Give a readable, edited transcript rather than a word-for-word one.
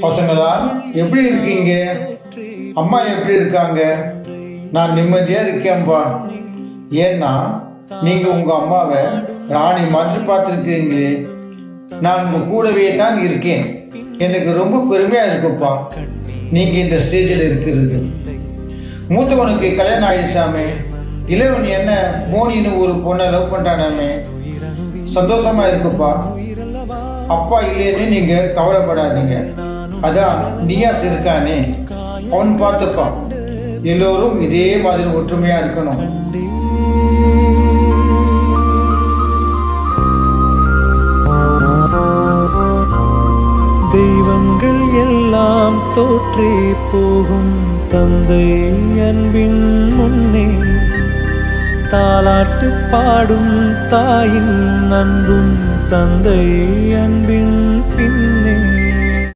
பசங்களா எப்படி இருக்கீங்க? அம்மா எப்படி இருக்காங்க? நான் நிம்மதியாக இருக்கேன்பா. ஏன்னா நீங்கள் உங்கள் அம்மாவை ராணி மாதிரி பார்த்துருக்கீங்களே. நான் உங்கள் கூடவே தான் இருக்கேன். எனக்கு ரொம்ப பெருமையாக இருக்குப்பா நீங்கள் இந்த ஸ்டேஜில் இருக்கிறது. மூத்தவனுக்கு கல்யாணம் ஆயிடுச்சாமே, இளைவன் என்ன மோனின்னு ஒரு பொண்ணை லவ் பண்ணுறானாமே, சந்தோஷமாக இருக்குப்பா. அப்பா இல்லைன்னு நீங்கள் கவலைப்படாதீங்க. அதான் நியாஸ் இருக்கானே, அவன் பார்த்துப்பான். எல்லோரும் இதே மாதிரி ஒற்றுமையாக இருக்கணும். தெய்வங்கள் எல்லாம் தோற்றே போகும் தந்தை அன்பின் முன்னே, தாலாட்டு பாடும் தாயின் அன்பும் தந்தை அன்பின் பின்